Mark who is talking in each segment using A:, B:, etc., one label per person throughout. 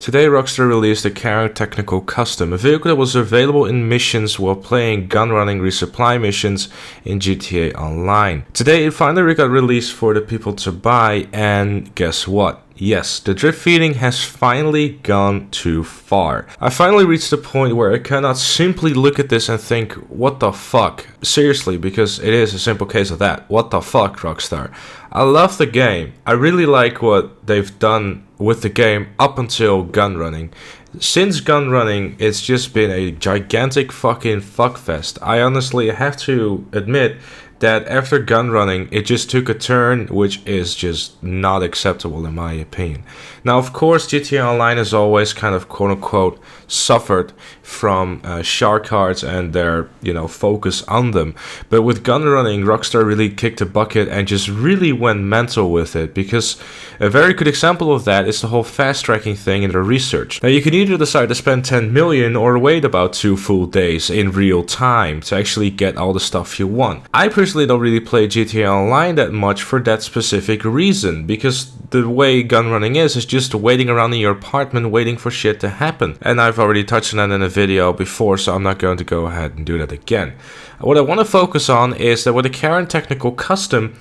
A: Today, Rockstar released the Karen Technical Custom, a vehicle that was available in missions while playing gun running resupply missions in GTA Online. Today, it finally got released for the people to buy, and guess what? Yes, the Dripfeeding has finally gone too far. I finally reached the point where I cannot simply look at this and think, what the fuck? Seriously, because it is a simple case of that. What the fuck, Rockstar? I love the game. I really like what they've done with the game up until gun running. Since gun running, it's just been a gigantic fucking fuckfest. I honestly have to admit that after gun running, it just took a turn which is just not acceptable in my opinion. Now, of course, GTA Online has always kind of quote-unquote suffered from shark cards and their, focus on them. But with gun running, Rockstar really kicked the bucket and just really went mental with it, because a very good example of that is the whole fast-tracking thing in the research. Now, you can either decide to spend 10 million or wait about 2 full days in real time to actually get all the stuff you want. I personally don't really play GTA Online that much for that specific reason, because the way gun running is just waiting around in your apartment waiting for shit to happen. And I've already touched on that in a video before, so I'm not going to go ahead and do that again. What I want to focus on is that with the Karen Technical Custom,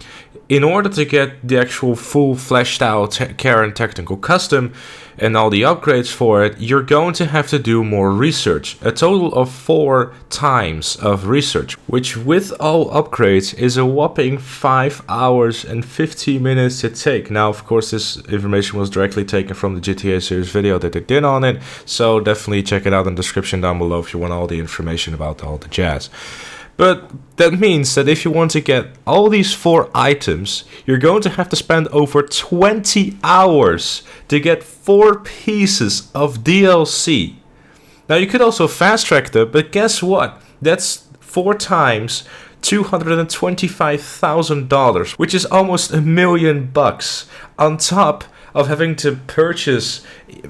A: in order to get the actual full fleshed out Karen Technical Custom and all the upgrades for it, you're going to have to do more research. A total of 4 times of research, which with all upgrades is a whopping 5 hours and 15 minutes to take. Now, of course, this information was directly taken from the GTA series video that they did on it, so definitely check it out in the description down below if you want all the information about all the jazz. But that means that if you want to get all these 4 items, you're going to have to spend over 20 hours to get 4 pieces of DLC. Now, you could also fast track them, but guess what? That's 4 times $225,000, which is almost $1 million on top of having to purchase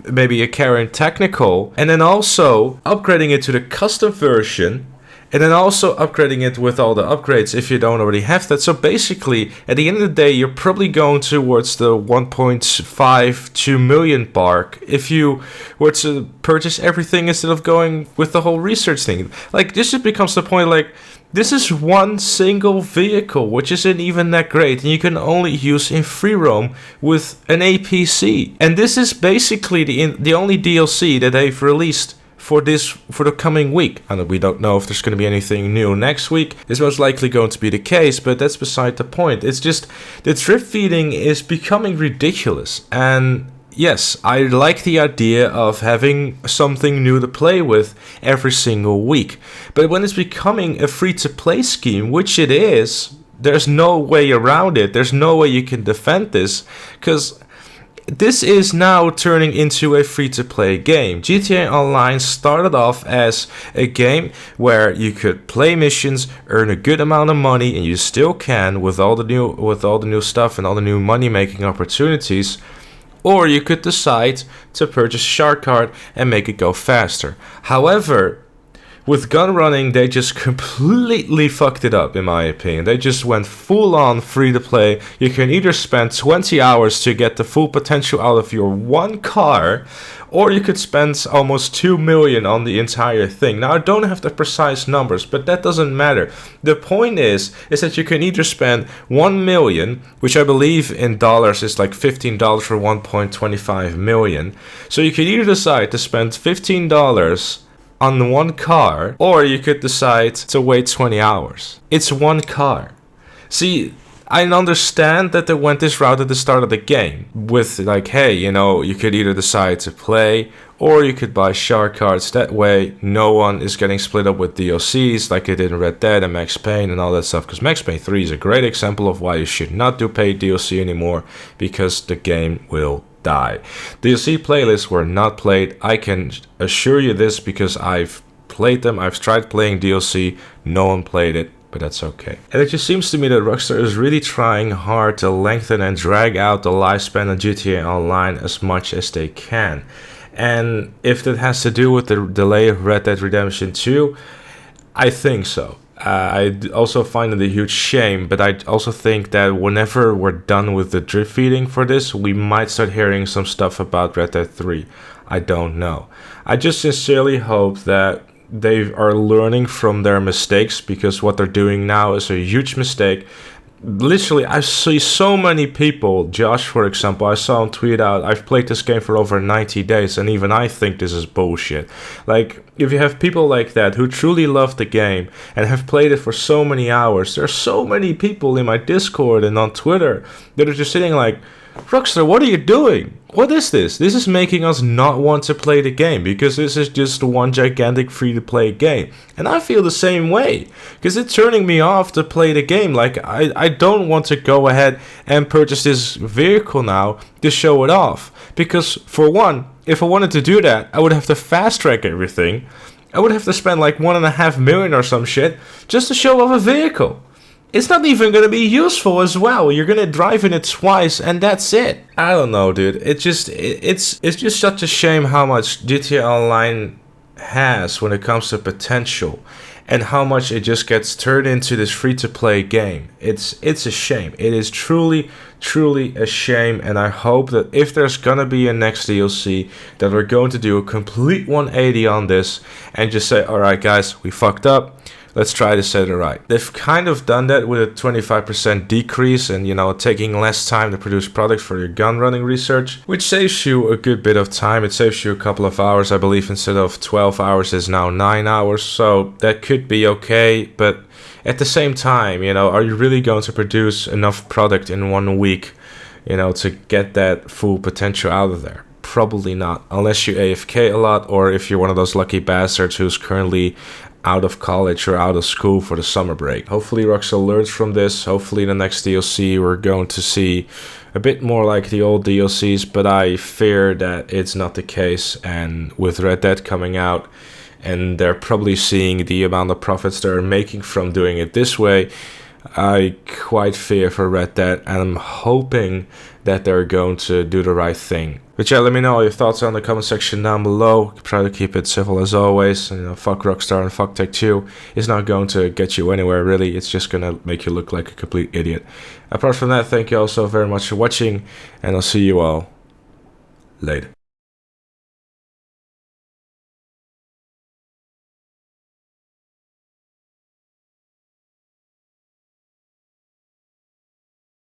A: maybe a Karen Technical and then also upgrading it to the custom version. And then also upgrading it with all the upgrades if you don't already have that. So basically, at the end of the day, you're probably going towards the 1.52 million mark if you were to purchase everything instead of going with the whole research thing. Like, this just becomes the point, like, this is one single vehicle, which isn't even that great, and you can only use in free roam with an APC. And this is basically the only DLC that they've released for the coming week. And we don't know if there's going to be anything new next week. It's most likely going to be the case, but that's beside the point. It's just the Dripfeeding is becoming ridiculous. And yes, I like the idea of having something new to play with every single week. But when it's becoming a free-to-play scheme, which it is, there's no way around it. There's no way you can defend this, because this is now turning into a free-to-play game. GTA Online started off as a game where you could play missions, earn a good amount of money, and you still can with all the new stuff and all the new money-making opportunities. Or you could decide to purchase Shark Card and make it go faster. However, with gun running, they just completely fucked it up, in my opinion. They just went full on free to play. You can either spend 20 hours to get the full potential out of your one car, or you could spend almost 2 million on the entire thing. Now, I don't have the precise numbers, but that doesn't matter. The point is that you can either spend 1 million, which I believe in dollars is like $15 for 1.25 million. So you can either decide to spend $15 on one car, or you could decide to wait 20 hours. It's one car. See, I understand that they went this route at the start of the game with like, hey, you could either decide to play or you could buy shark cards. That way, no one is getting split up with DLCs like they did in Red Dead and Max Payne and all that stuff. Because Max Payne 3 is a great example of why you should not do paid DLC anymore, because the game will die. DLC playlists were not played. I can assure you this because I've played them. I've tried playing DLC. No one played it, but that's okay. And it just seems to me that Rockstar is really trying hard to lengthen and drag out the lifespan of GTA Online as much as they can. And if that has to do with the delay of Red Dead Redemption 2, I think so. I also find it a huge shame, but I also think that whenever we're done with the drip feeding for this, we might start hearing some stuff about Red Dead 3. I don't know. I just sincerely hope that they are learning from their mistakes, because what they're doing now is a huge mistake. Literally, I see so many people, Josh for example, I saw him tweet out, I've played this game for over 90 days and even I think this is bullshit. Like, if you have people like that who truly love the game and have played it for so many hours, there's so many people in my Discord and on Twitter that are just sitting like, Rockstar, what are you doing? What is this? This is making us not want to play the game, because this is just one gigantic free-to-play game. And I feel the same way, because it's turning me off to play the game. Like, I don't want to go ahead and purchase this vehicle now to show it off. Because, for one, if I wanted to do that, I would have to fast-track everything. I would have to spend like $1.5 million or some shit just to show off a vehicle. It's not even going to be useful as well. You're going to drive in it twice and that's it. I don't know, dude. It's just such a shame how much GTA Online has when it comes to potential, and how much it just gets turned into this free-to-play game. It's a shame. It is truly a shame, and I hope that if there's gonna be a next DLC, that we're going to do a complete 180 on this and just say, alright guys, we fucked up. Let's try to set it right. They've kind of done that with a 25% decrease and, taking less time to produce products for your gun running research, which saves you a good bit of time. It saves you a couple of hours. I believe instead of 12 hours is now 9 hours. So that could be okay. But at the same time, are you really going to produce enough product in 1 week, to get that full potential out of there? Probably not, unless you AFK a lot, or if you're one of those lucky bastards who's currently out of college or out of school for the summer break. Hopefully Rockstar learns from this. Hopefully in the next DLC we're going to see a bit more like the old DLCs, but I fear that it's not the case. And with Red Dead coming out, and they're probably seeing the amount of profits they're making from doing it this way, I quite fear for Red Dead, and I'm hoping that they're going to do the right thing. But yeah, let me know your thoughts in the comment section down below. Try to keep it civil as always. Fuck Rockstar and fuck Take-Two. It's not going to get you anywhere really. It's just gonna make you look like a complete idiot. Apart from that, thank you all so very much for watching, and I'll see you all later.